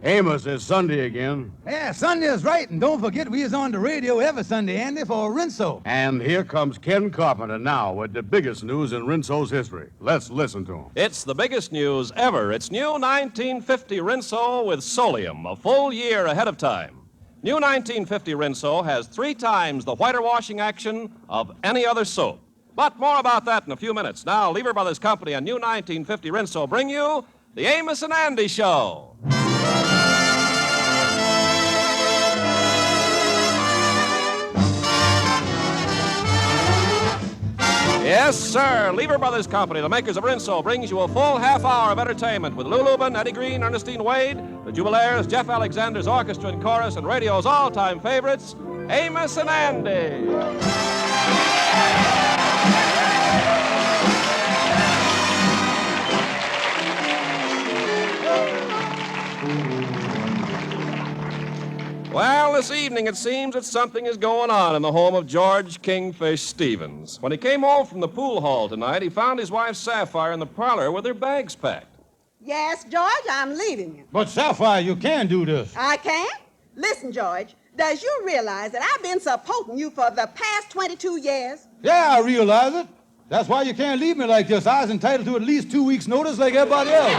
Amos, it's Sunday again. Yeah, Sunday is right, and don't forget we is on the radio every Sunday, Andy, for Rinso. And here comes Ken Carpenter now with the biggest news in Rinso's history. Let's listen to him. It's the biggest news ever. It's new 1950 Rinso with Solium, a full year ahead of time. New 1950 Rinso has 3 times the whiter washing action of any other soap. But more about that in a few minutes. Now, Lever Brothers Company and new 1950 Rinso bring you the Amos and Andy Show. Yes, sir. Lever Brothers Company, the makers of Rinso, brings you a full half hour of entertainment with Lou Lubin, Eddie Green, Ernestine Wade, the Jubilaires, Jeff Alexander's orchestra and chorus, and radio's all-time favorites, Amos and Andy. Well, this evening it seems that something is going on in the home of George Kingfish Stevens. When he came home from the pool hall tonight, he found his wife Sapphire in the parlor with her bags packed. Yes, George, I'm leaving you. But, Sapphire, you can't do this. I can't? Listen, George, does you realize that I've been supporting you for the past 22 years? Yeah, I realize it. That's why you can't leave me like this. I was entitled to at least 2 weeks' notice like everybody else.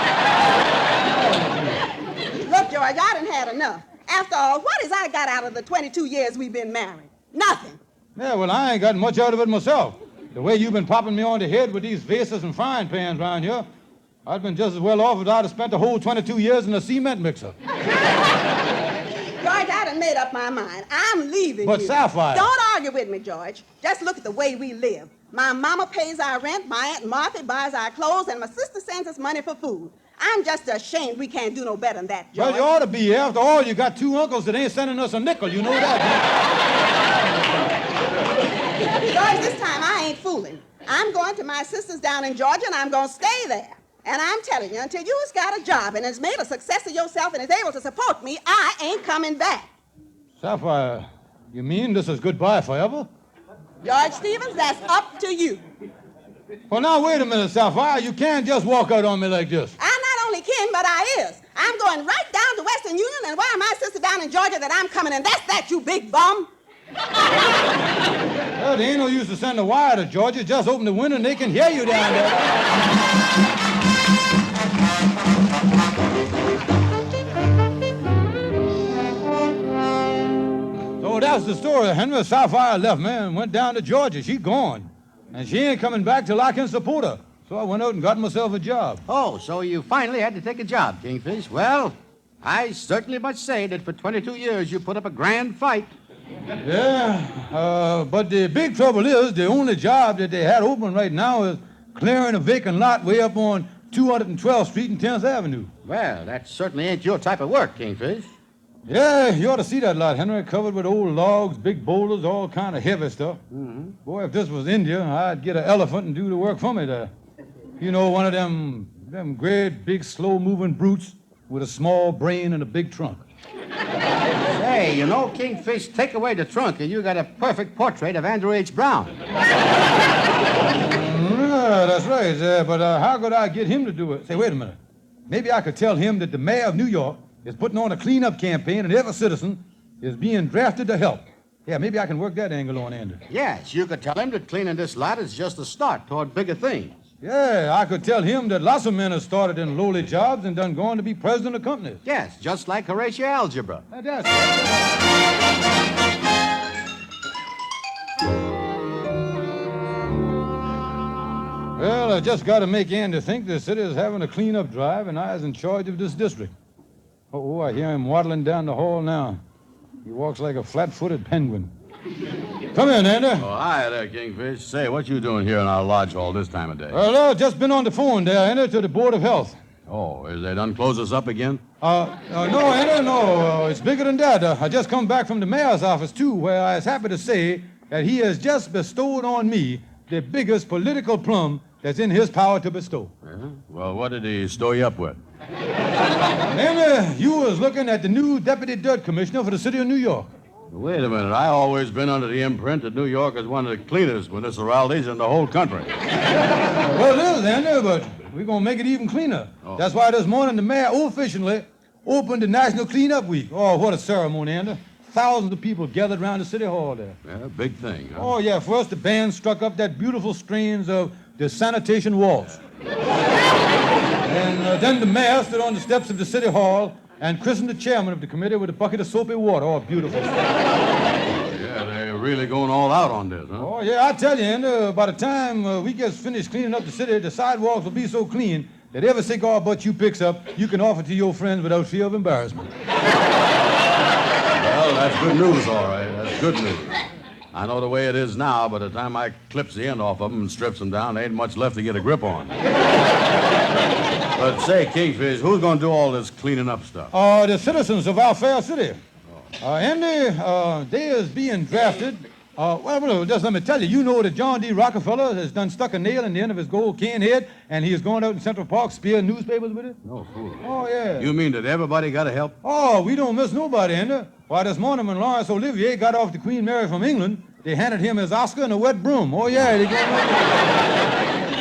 Look, George, I done had enough. After all, what has I got out of the 22 years we've been married? Nothing. Yeah, well, I ain't got much out of it myself. The way you've been popping me on the head with these vases and frying pans around here, I'd been just as well off as I'd have spent the whole 22 years in a cement mixer. George, I done made up my mind. I'm leaving But you. Sapphire... Don't argue with me, George. Just look at the way we live. My mama pays our rent, my Aunt Martha buys our clothes, and my sister sends us money for food. I'm just ashamed we can't do no better than that, George. Well, you ought to be. After all, you got 2 uncles that ain't sending us a nickel. You know that, George, this time I ain't fooling. I'm going to my sister's down in Georgia, and I'm going to stay there. And I'm telling you, until you's got a job and has made a success of yourself and is able to support me, I ain't coming back. Sapphire, you mean this is goodbye forever? George Stevens, that's up to you. Well, now, wait a minute, Sapphire. You can't just walk out on me like this. I not only can, but I is. I'm going right down to Western Union and wire my sister down in Georgia that I'm coming, and that's that, you big bum. Well, there ain't no use to send a wire to Georgia. Just open the window and they can hear you down there. So that's the story. Henry. Sapphire left me and went down to Georgia. She gone. And she ain't coming back till I can support her. So I went out and got myself a job. Oh, so you finally had to take a job, Kingfish. Well, I certainly must say that for 22 years you put up a grand fight. Yeah, but the big trouble is the only job that they had open right now is clearing a vacant lot way up on 212th Street and 10th Avenue. Well, that certainly ain't your type of work, Kingfish. Yeah, you ought to see that lot, Henry, covered with old logs, big boulders, all kind of heavy stuff. Mm-hmm. Boy, if this was India, I'd get an elephant and do the work for me there. You know, one of them great, big, slow-moving brutes with a small brain and a big trunk. Hey, you know, Kingfish, take away the trunk and you got a perfect portrait of Andrew H. Brown. Yeah, that's right, but how could I get him to do it? Say, wait a minute. Maybe I could tell him that the mayor of New York is putting on a cleanup campaign and every citizen is being drafted to help. Yeah, maybe I can work that angle on Andy. Yes, you could tell him that cleaning this lot is just a start toward bigger things. Yeah, I could tell him that lots of men have started in lowly jobs and done gone to be president of companies. Yes, just like Horatio Algebra. That's Well, I just got to make Andy think the city is having a cleanup drive and I is in charge of this district. Oh, I hear him waddling down the hall now. He walks like a flat-footed penguin. Come in, Andy. Oh, hi there, Kingfish. Say, what you doing here in our lodge hall this time of day? Well, I've just been on the phone there, Andy, to the Board of Health. Oh, is they done close us up again? No, Andy, no. It's bigger than that. I just come back from the mayor's office, too, where I was happy to say that he has just bestowed on me the biggest political plum that's in his power to bestow. Yeah? Well, what did he stow you up with? Andy, you was looking at the new deputy dirt commissioner for the city of New York. Wait a minute. I always been under the imprint that New York is one of the cleanest municipalities in the whole country. Well, it is, Andy, but we're going to make it even cleaner. Oh. That's why this morning the mayor officially opened the National Cleanup Week. Oh, what a ceremony, Andy. Thousands of people gathered around the city hall there. Yeah, big thing, huh? Oh, yeah. First, the band struck up that beautiful strains of the Sanitation Waltz. And then the mayor stood on the steps of the city hall and christened the chairman of the committee with a bucket of soapy water. Oh, beautiful stuff. Yeah, they're really going all out on this, huh? Oh, yeah, I tell you, Andy, by the time we get finished cleaning up the city, the sidewalks will be so clean that every cigar butt you picks up, you can offer to your friends without fear of embarrassment. Well, that's good news, all right. That's good news. I know the way it is now. By the time I clips the end off of them and strips them down, there ain't much left to get a grip on. But say, Kingfish, who's going to do all this cleaning up stuff? The citizens of our fair city. Andy, they is being drafted. Well, just let me tell you, you know that John D. Rockefeller has done stuck a nail in the end of his gold cane head, and he is going out in Central Park spearing newspapers with it? No fool. Oh, yeah. You mean that everybody got to help? Oh, we don't miss nobody, Andy. Why, this morning when Laurence Olivier got off the Queen Mary from England, they handed him his Oscar and a wet broom. Oh, yeah, they gave him...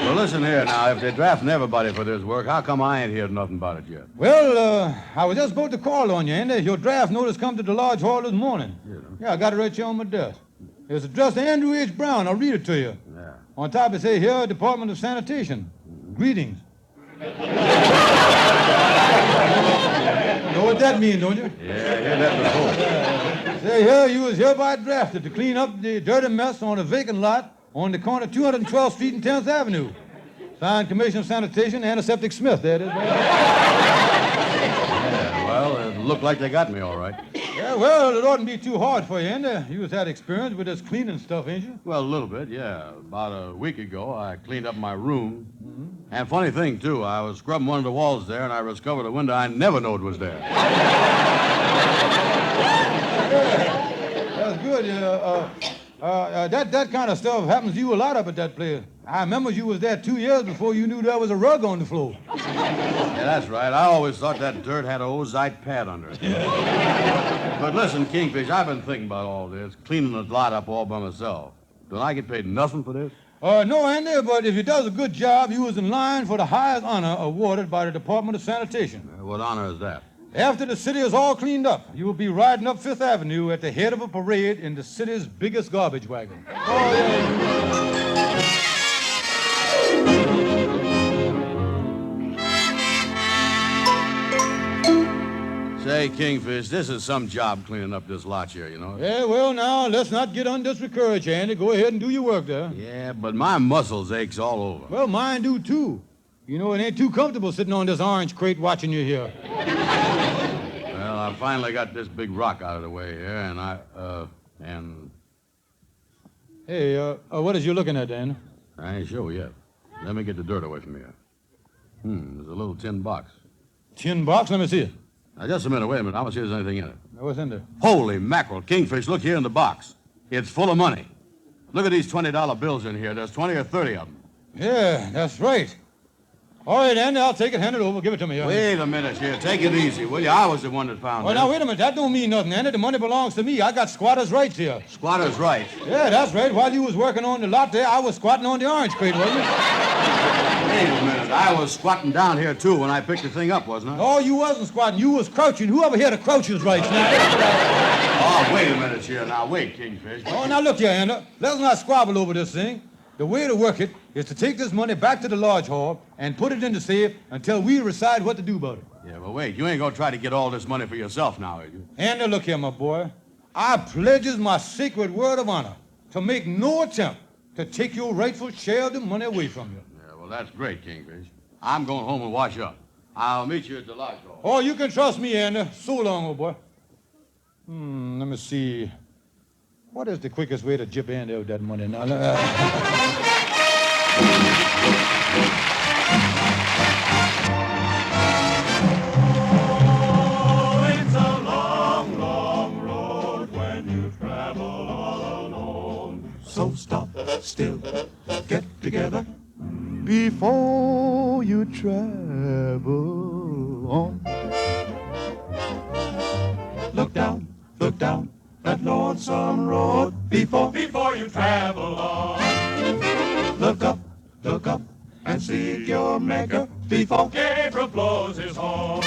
Well, listen here now. If they're drafting everybody for this work, how come I ain't heard nothing about it yet? Well, I was just about to call on you, Andy. Your draft notice come to the Lodge Hall this morning. Yeah, I got it right here on my desk. It's addressed to Andrew H. Brown. I'll read it to you. Yeah. On top it say here, Department of Sanitation. Greetings. Know what that means, don't you? Yeah, I hear that before. Say here, you was hereby drafted to clean up the dirty mess on a vacant lot on the corner of 212th Street and 10th Avenue. Signed Commissioner of Sanitation, Antiseptic Smith. There it is. Yeah, well, it looked like they got me all right. Yeah, well, it oughtn't be too hard for you, Andy. You has had experience with this cleaning stuff, ain't you? Well, a little bit, yeah. About a week ago, I cleaned up my room. And funny thing, too, I was scrubbing one of the walls there, and I discovered a window I never knowed was there. That's good. That kind of stuff happens to you a lot up at that place. I remember you was there 2 years before you knew there was a rug on the floor. Yeah, that's right. I always thought that dirt had an ozite pad under it. But listen, Kingfish, I've been thinking about all this, cleaning the lot up all by myself. Don't I get paid nothing for this? No, Andy, but if you does a good job, you was in line for the highest honor awarded by the Department of Sanitation. What honor is that? After the city is all cleaned up, you will be riding up Fifth Avenue at the head of a parade in the city's biggest garbage wagon. Oh, yeah. Say, Kingfish, this is some job cleaning up this lot here, you know? Yeah, well, now, let's not get on this courage, Andy. Go ahead and do your work there. Yeah, but my muscles aches all over. Well, mine do, too. You know, it ain't too comfortable sitting on this orange crate watching you here. Well, I finally got this big rock out of the way here, and Hey, what is you looking at, Andy? I ain't sure yet. Let me get the dirt away from here. There's a little tin box. Tin box? Let me see it. Now, just a minute, wait a minute. I want to see if there's anything in it. What's in there? Holy mackerel, Kingfish, look here in the box. It's full of money. Look at these $20 bills in here. There's 20 or 30 of them. Yeah, that's right. All right, Andy, I'll take it. Hand it over. Give it to me. Wait a minute here. Take it easy, will you? I was the one that found it. Well, now, wait a minute. That don't mean nothing, Andy. The money belongs to me. I got squatter's rights here. Squatter's rights. Yeah, that's right. While you was working on the lot there, I was squatting on the orange crate, wasn't you? Wait a minute. I was squatting down here, too, when I picked the thing up, wasn't I? No, you wasn't squatting. You was crouching. Whoever here to croucher's rights now? Oh, wait a minute here. Now, wait, Kingfish. Oh, now, look here, Andy. Let's not squabble over this thing. The way to work it is to take this money back to the Lodge Hall and put it in the safe until we decide what to do about it. Yeah, but wait. You ain't going to try to get all this money for yourself now, are you? Andy, look here, my boy. I pledges my sacred word of honor to make no attempt to take your rightful share of the money away from you. Yeah, well, that's great, Kingfish. I'm going home and wash up. I'll meet you at the Lodge Hall. Oh, you can trust me, Andy. So long, old boy. Let me see. What is the quickest way to jip Andy out that money now? It's a long, long road when you travel all alone. So stop still, get together before you travel on. Look down that lonesome road before you travel on. Look up and seek your maker before Gabriel blows his horn.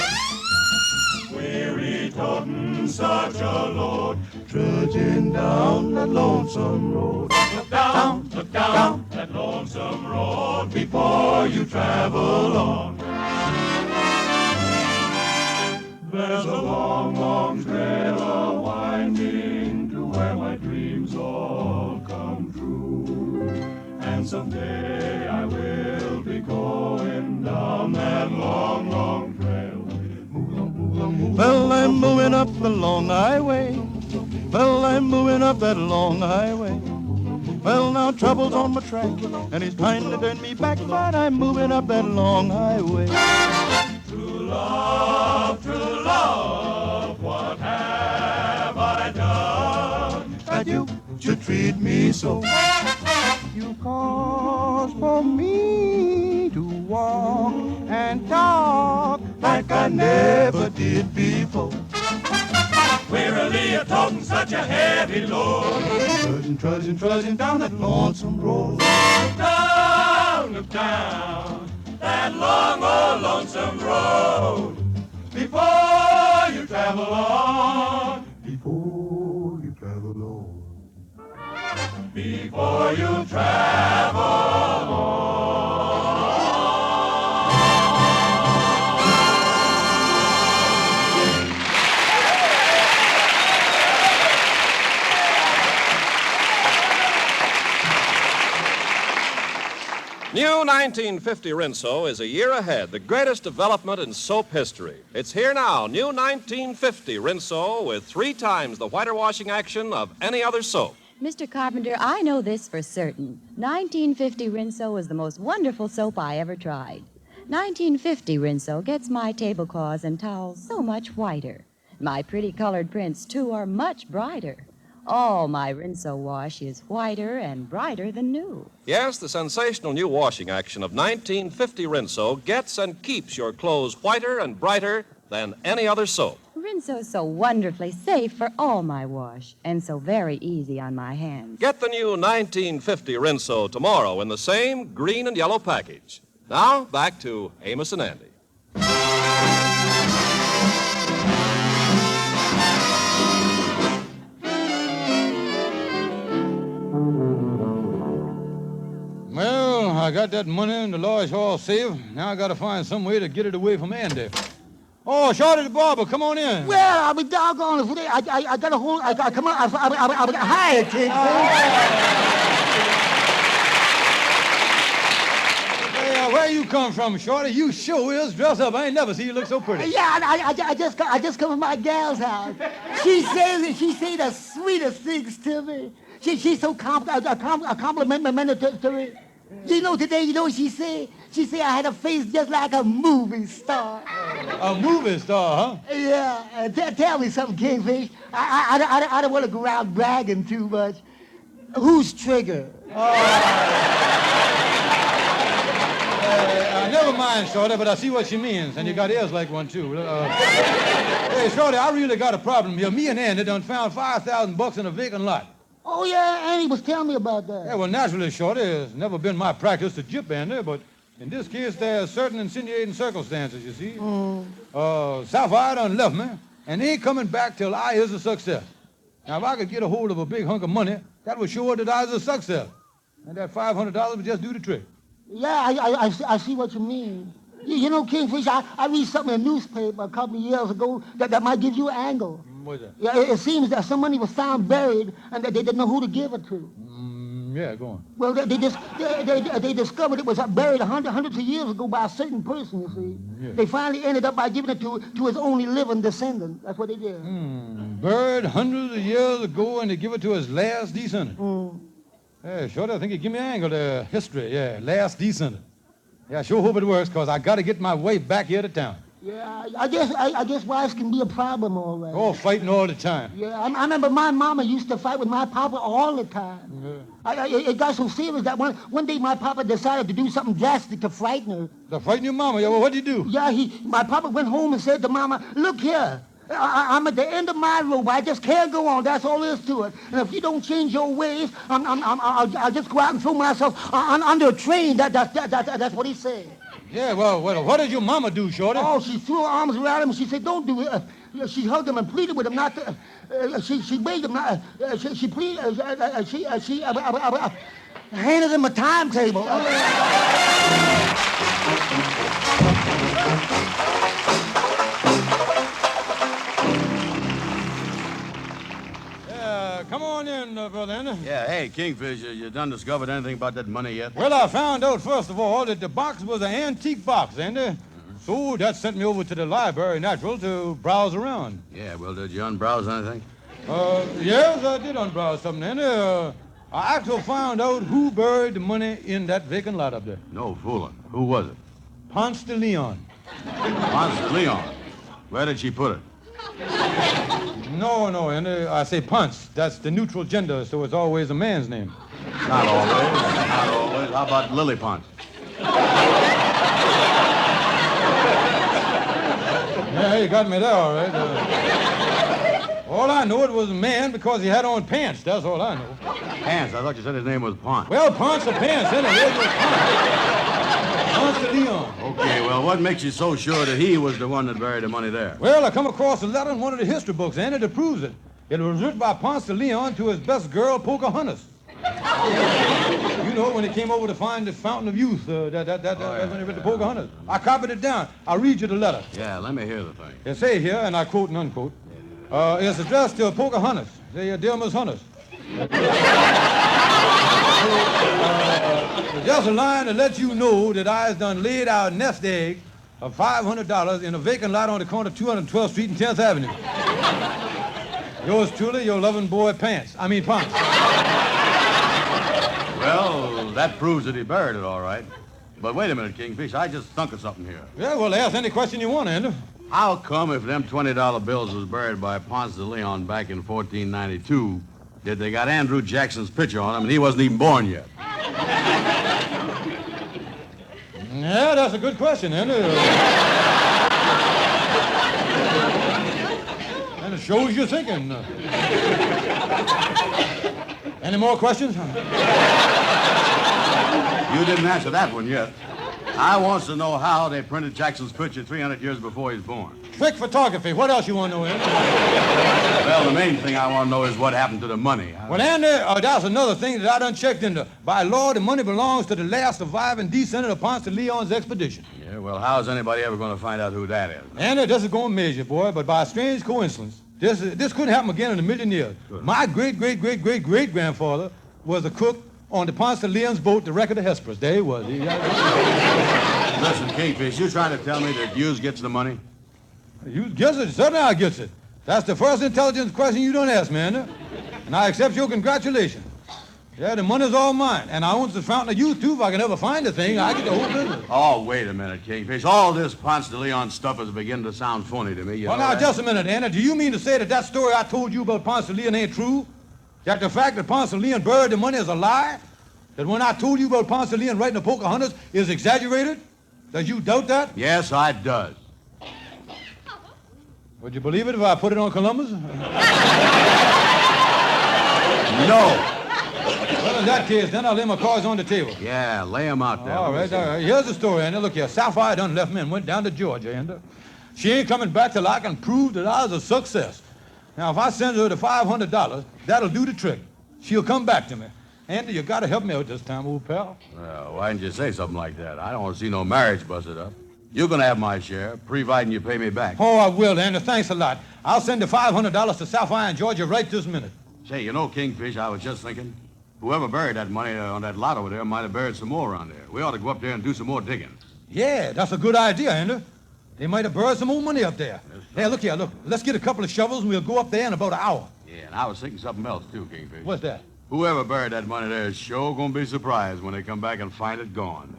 such a load, trudging down that lonesome road. Look down that lonesome road before you travel on. There's a long, long trail a-winding to where my dreams all come true. And someday I will be going down that long, long trail. Well, I'm moving up the long highway. Well, I'm moving up that long highway. Well, now trouble's on my track, and he's trying to turn me back, but I'm moving up that long highway. True love, what have I done that you should treat me so? You cause for me to walk and talk like I never did before. Wearily a toting such a heavy load, trudging down that lonesome road. Look down that long old lonesome road before you travel on. Before you travel on. Before you travel on. New 1950 Rinso is a year ahead, the greatest development in soap history. It's here now, new 1950 Rinso with 3 times the whiter washing action of any other soap. Mr. Carpenter, I know this for certain. 1950 Rinso is the most wonderful soap I ever tried. 1950 Rinso gets my tablecloths and towels so much whiter. My pretty colored prints, too, are much brighter. All my Rinso wash is whiter and brighter than new. Yes, the sensational new washing action of 1950 Rinso gets and keeps your clothes whiter and brighter than any other soap. Rinso's so wonderfully safe for all my wash and so very easy on my hands. Get the new 1950 Rinso tomorrow in the same green and yellow package. Now, back to Amos and Andy. Well, I got that money in the Lord's all safe. Now I got to find some way to get it away from Andy. Oh, Shorty the barber, come on in. Well, I'll be doggone if I got a hold. I come on. I got hired, kid. Hey, where you come from, Shorty? You sure is dressed up. I ain't never seen you look so pretty. Yeah, I just come from my gal's house. She says the sweetest things to me. She's so complimentary to me. You know, today, you know what she said? She said I had a face just like a movie star. A movie star, huh? Yeah. Tell me something, Kingfish. I don't want to go around bragging too much. Who's Trigger? Never mind, Shorty, but I see what she means, and you got ears like one, too. Hey, Shorty, I really got a problem here. Me and Andy done found $5,000 in a vacant lot. Oh, yeah, Andy was telling me about that. Yeah, well, naturally, Shorty, it's never been my practice to gyp Andy, but in this case, there are certain insinuating circumstances, you see. Sapphire done left me, and ain't coming back till I is a success. Now, if I could get a hold of a big hunk of money, that would show her that I is a success. And that $500 would just do the trick. Yeah, I see what you mean. You know, Kingfish, I read something in a newspaper a couple of years ago that might give you an angle. What's that? Yeah, it seems that some money was found buried and that they didn't know who to give it to. Yeah, go on. Well, they discovered it was buried hundreds of years ago by a certain person, you see. Yeah. They finally ended up by giving it to his only living descendant. That's what they did. Buried hundreds of years ago, and they give it to his last descendant. Yeah, Shorty, I think you give me an angle there. History, yeah, last descendant. Yeah, I sure hope it works, because I got to get my way back here to town. Yeah, I guess wives can be a problem, all right. Oh, fighting all the time. Yeah, I remember my mama used to fight with my papa all the time. Yeah. It got so serious that one day my papa decided to do something drastic to frighten her. To frighten your mama? Yeah, well, what'd you do? Yeah, my papa went home and said to Mama, look here, I'm at the end of my rope. I just can't go on. That's all there is to it. And if you don't change your ways, I'll just go out and throw myself under a train. That's what he said. Yeah, well, what did your mama do, Shorty? Oh, she threw her arms around him and she said, don't do it. She hugged him and pleaded with him not to. She begged him not. She pleaded. She handed him a timetable. Come on in, brother Andy. Yeah, hey, Kingfish, you done discovered anything about that money yet? Well, I found out, first of all, that the box was an antique box, Andy. So that sent me over to the library, natural, to browse around. Yeah, well, did you unbrowse anything? Yes, I did unbrowse something, Andy. I actually found out who buried the money in that vacant lot up there. No fooling. Who was it? Ponce de Leon. Ponce de Leon. Where did she put it? No, Andy. I say Ponce. That's the neutral gender, so it's always a man's name. Not always. Not always. How about Lily Ponce? Yeah, you got me there, all right. All I know, it was a man because he had on pants. That's all I know. Pants? I thought you said his name was Ponce. Well, Ponce of Pants, anyway. Ponce de Leon. Okay, well, what makes you so sure that he was the one that buried the money there? Well, I come across a letter in one of the history books, Andy, that proves it. It was written by Ponce de Leon to his best girl, Pocahontas. You know, when he came over to find the Fountain of Youth, that's when he wrote the Pocahontas. I copied it down. I'll read you the letter. Yeah, let me hear the thing. It say here, and I quote and unquote, it's addressed to Pocahontas. Say, dear Miss Hunters. Just a line to let you know that I has done laid out a nest egg of $500 in a vacant lot on the corner of 212th Street and 10th Avenue. Yours truly, your loving boy, Ponce. Well, that proves that he buried it, all right. But wait a minute, Kingfish. I just thunk of something here. Yeah, well, ask any question you want, Andy. How come if them $20 bills was buried by Ponce de Leon back in 1492, did they got Andrew Jackson's picture on them and he wasn't even born yet? Yeah, that's a good question, Andy. And it shows you're thinking. Any more questions? You didn't answer that one yet. I wants to know how they printed Jackson's picture 300 years before he was born. Trick photography. What else you want to know, Andy? Well, the main thing I want to know is what happened to the money. Well, Andy, that's another thing that I done checked into. By law, the money belongs to the last surviving descendant of Ponce de Leon's expedition. Yeah, well, how's anybody ever going to find out who that is? Andy, this is going to measure, boy, but by a strange coincidence, this couldn't happen again in a million years. Good. My great-great-great-great-great-grandfather was a cook on the Ponce de Leon's boat, the Wreck of the Hesperus. There he was. Listen, Kingfish, you trying to tell me that Hughes gets the money? You gets it. Certainly I gets it. That's the first intelligence question you don't ask, man. And I accept your congratulations. Yeah, the money's all mine. And I own the Fountain of Youth, too. If I can ever find the thing, I get the whole business. Oh, wait a minute, Kingfish. All this Ponce de Leon stuff is beginning to sound funny to me. You well, know now, that? just a minute, Anna. Do you mean to say that story I told you about Ponce de Leon ain't true? That the fact that Ponce de Leon buried the money is a lie? That when I told you about Ponce de Leon writing the Pocahontas is exaggerated? Does you doubt that? Yes, I does. Would you believe it if I put it on Columbus? No. Well, in that case, then I'll lay my cards on the table. Yeah, lay them out there. All right. Here's the story, Andy. Look here. Sapphire done left me and went down to Georgia, Andy. She ain't coming back till I can prove that I was a success. Now, if I send her the $500, that'll do the trick. She'll come back to me. Andy, you gotta help me out this time, old pal. Well, why didn't you say something like that? I don't want to see no marriage busted up. You're gonna have my share, providing you pay me back. Oh, I will, Andy. Thanks a lot. I'll send the $500 to Sapphire in Georgia right this minute. Say, you know, Kingfish, I was just thinking, whoever buried that money on that lot over there might have buried some more around there. We ought to go up there and do some more digging. Yeah, that's a good idea, Andy. They might have buried some more money up there. Hey, look here, look. Let's get a couple of shovels and we'll go up there in about an hour. Yeah, and I was thinking something else, too, Kingfish. What's that? Whoever buried that money there is sure gonna be surprised when they come back and find it gone.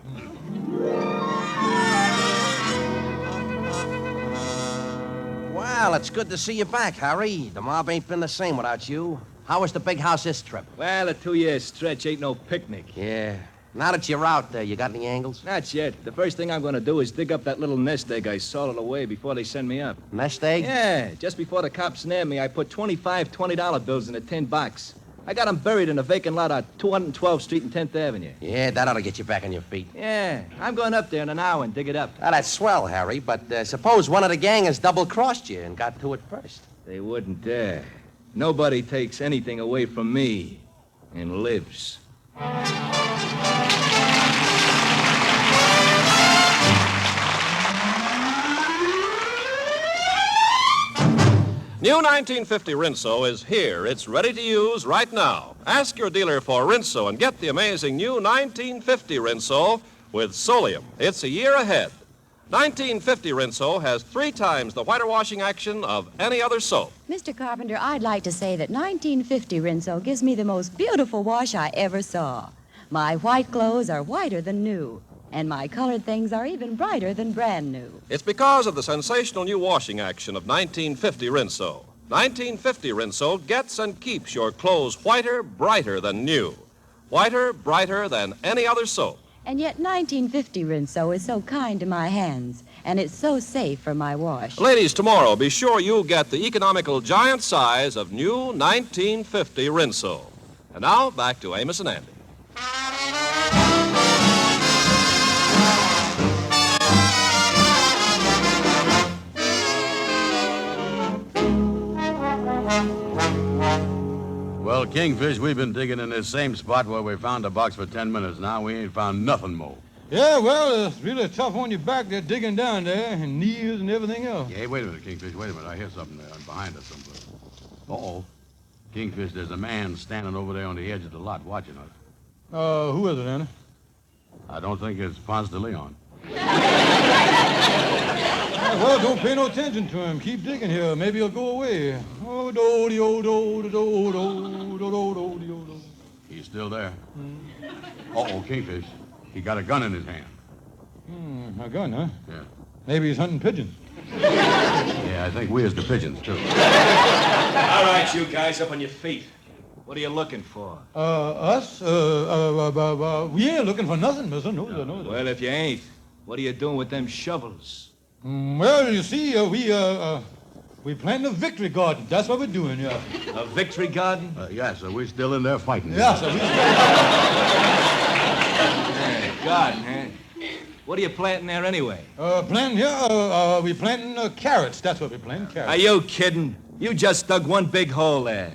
Well, it's good to see you back, Harry. The mob ain't been the same without you. How was the big house this trip? Well, a 2-year stretch ain't no picnic. Yeah. Now that you're out there, you got any angles? Not yet. The first thing I'm going to do is dig up that little nest egg I salted away before they send me up. Nest egg? Yeah. Just before the cops nabbed me, I put 25 $20 bills in a tin box. I got 'em buried in a vacant lot on 212th Street and 10th Avenue. Yeah, that ought to get you back on your feet. Yeah, I'm going up there in an hour and dig it up. Ah, that's swell, Harry, but suppose one of the gang has double-crossed you and got to it first. They wouldn't dare. Nobody takes anything away from me and lives. New 1950 Rinso is here. It's ready to use right now. Ask your dealer for Rinso and get the amazing new 1950 Rinso with Solium. It's a year ahead. 1950 Rinso has 3 times the whiter washing action of any other soap. Mr. Carpenter, I'd like to say that 1950 Rinso gives me the most beautiful wash I ever saw. My white clothes are whiter than new, and my colored things are even brighter than brand new. It's because of the sensational new washing action of 1950 Rinso. 1950 Rinso gets and keeps your clothes whiter, brighter than new. Whiter, brighter than any other soap. And yet 1950 Rinso is so kind to my hands, and it's so safe for my wash. Ladies, tomorrow, be sure you get the economical giant size of new 1950 Rinso. And now, back to Amos and Andy. Well, Kingfish, we've been digging in this same spot where we found a box for 10 minutes now. We ain't found nothing more. Yeah, well, it's really tough on your back there digging down there, and knees and everything else. Yeah, hey, wait a minute, Kingfish. Wait a minute. I hear something there behind us someplace. Uh-oh. Kingfish, there's a man standing over there on the edge of the lot watching us. Who is it, Andy? I don't think it's Ponce de Leon. Well, don't pay no attention to him. Keep digging here. Maybe he'll go away. Oh, do do do do do do do do do. He's still there. Uh-oh, Kingfish. He got a gun in his hand. A gun, huh? Yeah. Maybe he's hunting pigeons. Yeah, I think we is the pigeons, too. All right, you guys, up on your feet. What are you looking for? Us? We ain't looking for nothing, mister. No, sir, no, sir. Well, if you ain't, what are you doing with them shovels? Well, you see, we planting a victory garden. That's what we're doing, yeah. A victory garden? Yeah, sir. We're still in there fighting. Yeah, sir. Garden, huh? What are you planting there anyway? Planting here, we planting carrots. That's what we're planting, carrots. Are you kidding? You just dug one big hole there.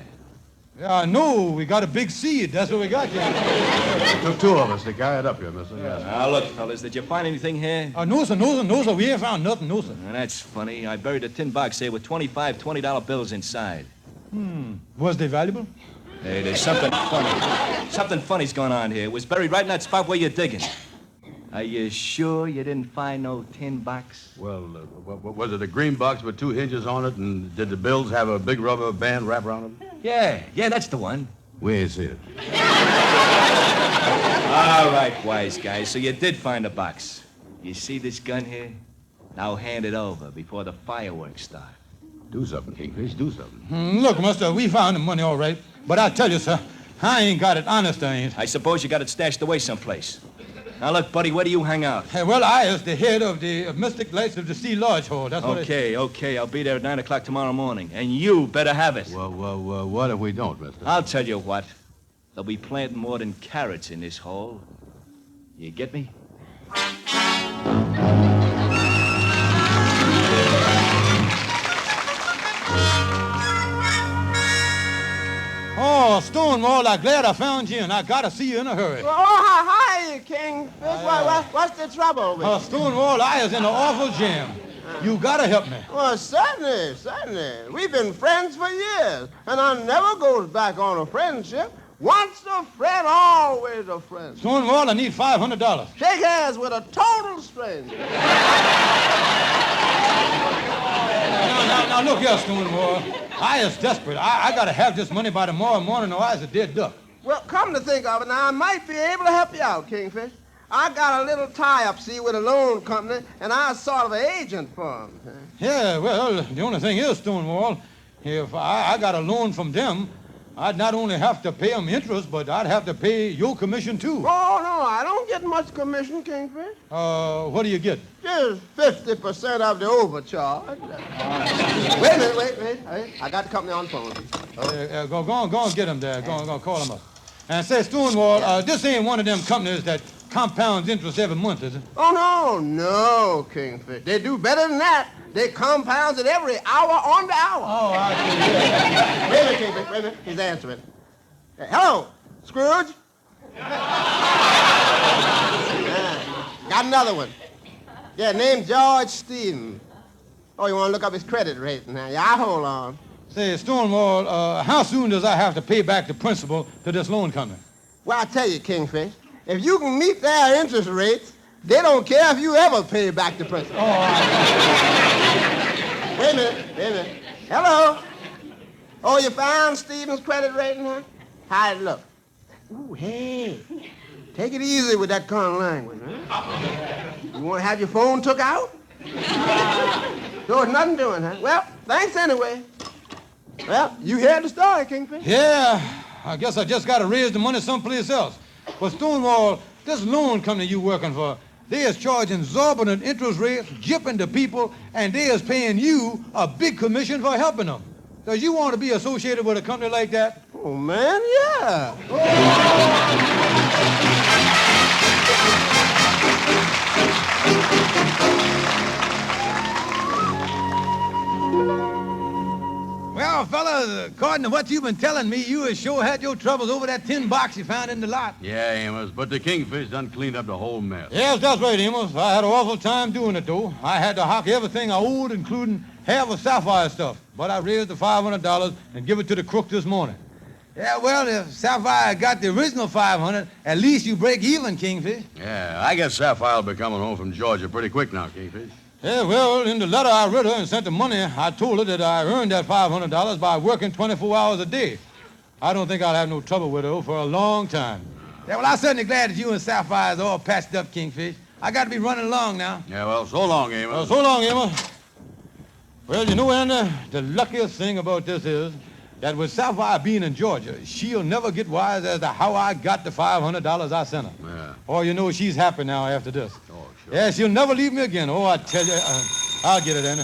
Yeah, I know. We got a big seed. That's what we got here. It took 2 of us to carry it up here, mister. Yes. Now, look, fellas, did you find anything here? No, sir, no, sir, no, sir. We ain't found nothing, no, sir. That's funny. I buried a tin box here with 25 $20 bills inside. Was they valuable? Hey, there's something funny. Something funny's going on here. It was buried right in that spot where you're digging. Are you sure you didn't find no tin box? Well, was it a green box with 2 hinges on it, and did the bills have a big rubber band wrapped around them? Yeah, that's the one. We ain't seen it. All right, wise guys, so you did find a box. You see this gun here? Now hand it over before the fireworks start. Do something, Kingfish, do something. Look, mister, we found the money all right. But I tell you, sir, I ain't got it. Honest, I ain't. I suppose you got it stashed away someplace. Now, look, buddy, where do you hang out? Hey, well, I is the head of the Mystic Lights of the Sea Lodge Hall. That's what Okay, I'll be there at 9 o'clock tomorrow morning, and you better have it. Well, what if we don't, mister? I'll tell you what. They'll be planting more than carrots in this hole. You get me? Oh, Stonewall, I'm glad I found you, and I gotta see you in a hurry. Oh, hi, Kingfish. What's the trouble with you? Stonewall, I is in an awful jam. You gotta help me. Well, certainly. We've been friends for years, and I never goes back on a friendship. Once a friend, always a friend. Stonewall, I need $500. Shake hands with a total stranger. Now, look here, Stonewall. I is desperate. I gotta have this money by tomorrow morning, or I is a dead duck. Well, come to think of it now, I might be able to help you out, Kingfish. I got a little tie-up, see, with a loan company, and I'm sort of an agent for them. Yeah, well, the only thing is, Stonewall, if I got a loan from them, I'd not only have to pay them interest, but I'd have to pay your commission, too. Oh, no, I don't get much commission, Kingfish. What do you get? Just 50% of the overcharge. Wait a minute, wait. I got the company on the phone. Go and get him there. Go on, call him up. And say, Stonewall, this ain't one of them companies that compounds interest every month, is it? Oh, no, Kingfish. They do better than that. They compounds it every hour on the hour. Oh, I see. Wait a minute, Kingfish. Wait a minute. He's answering. Hello, Scrooge? Got another one. Yeah, named George Stevens. Oh, you want to look up his credit rating now? Yeah, hold on. Say, Stonewall, how soon does I have to pay back the principal to this loan company? Well, I tell you, Kingfish, if you can meet their interest rates, they don't care if you ever pay back the principal. Oh, Wait a minute. Hello? Oh, you found Stevens' credit rating, huh? How'd it look? Ooh, hey. Take it easy with that kind of language, huh? You want to have your phone took out? There's nothing doing, huh? Well, thanks anyway. Well, you heard the story, Kingfish. Yeah, I guess I just got to raise the money someplace else. But Stonewall, this loan company you working for, they is charging exorbitant interest rates, gypping the people, and they is paying you a big commission for helping them. Does you want to be associated with a company like that? Oh, man, yeah. Well, fellas, according to what you've been telling me, you has sure had your troubles over that tin box you found in the lot. Yeah, Amos, but the Kingfish done cleaned up the whole mess. Yes, that's right, Amos. I had an awful time doing it, though. I had to hock everything I owed, including half of Sapphire stuff. But I raised the $500 and give it to the crook this morning. Yeah, well, if Sapphire got the original $500, at least you break even, Kingfish. Yeah, I guess Sapphire will be coming home from Georgia pretty quick now, Kingfish. Yeah, well, in the letter I wrote her and sent the money, I told her that I earned that $500 by working 24 hours a day. I don't think I'll have no trouble with her for a long time. Yeah, well, I'm certainly glad that you and Sapphire is all patched up, Kingfish. I got to be running along now. Yeah, well, so long, Amos. So long, Amos. Well, you know, Andy, the luckiest thing about this is that with Sapphire being in Georgia, she'll never get wise as to how I got the $500 I sent her. Yeah. Oh, you know, she's happy now after this. Oh, sure. Yeah, she'll never leave me again. Oh, I tell you, I'll get it, Anna.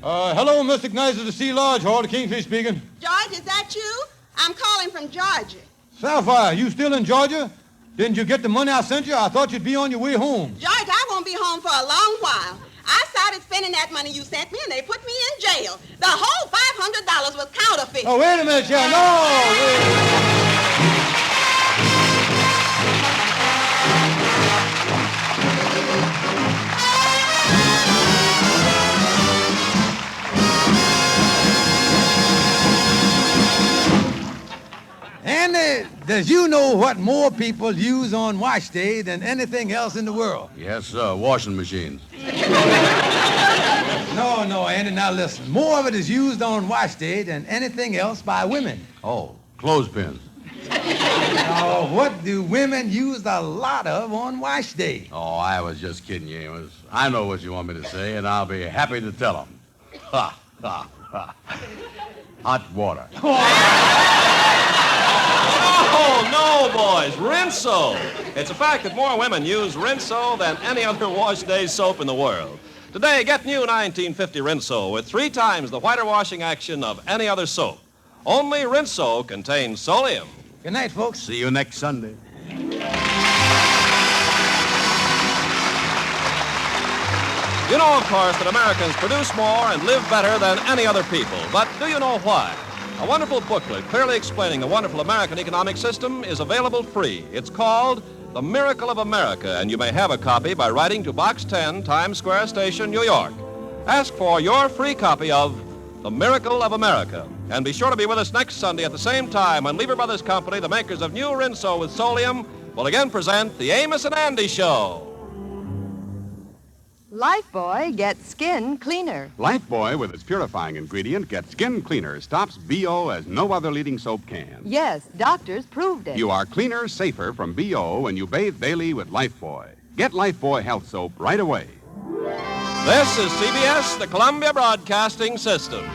Hello, Mr. Knights of the Sea Lodge Hall, the Kingfish speaking. George, is that you? I'm calling from Georgia. Sapphire, you still in Georgia? Didn't you get the money I sent you? I thought you'd be on your way home. George, I won't be home for a long while. I started spending that money you sent me, and they put me in jail. The whole $500 was counterfeit. Oh, wait a minute, Sharon. No! Andy, does you know what more people use on wash day than anything else in the world? Yes, sir, washing machines. No, Andy, now listen. More of it is used on wash day than anything else by women. Oh, clothespins. Now, what do women use a lot of on wash day? Oh, I was just kidding you, Amos. I know what you want me to say, and I'll be happy to tell them. Ha, ha, ha. Hot water. Oh, no, boys. Rinso. It's a fact that more women use Rinso than any other wash day soap in the world. Today, get new 1950 Rinso with 3 times the whiter washing action of any other soap. Only Rinso contains Solium. Good night, folks. See you next Sunday. You know, of course, that Americans produce more and live better than any other people. But do you know why? A wonderful booklet clearly explaining the wonderful American economic system is available free. It's called The Miracle of America, and you may have a copy by writing to Box 10, Times Square Station, New York. Ask for your free copy of The Miracle of America. And be sure to be with us next Sunday at the same time when Lever Brothers Company, the makers of new Rinso with Solium, will again present the Amos and Andy Show. Lifebuoy gets skin cleaner. Lifebuoy, with its purifying ingredient, gets skin cleaner, stops BO as no other leading soap can. Yes, doctors proved it. You are cleaner, safer from BO when you bathe daily with Lifebuoy. Get Lifebuoy Health Soap right away. This is CBS, the Columbia Broadcasting System.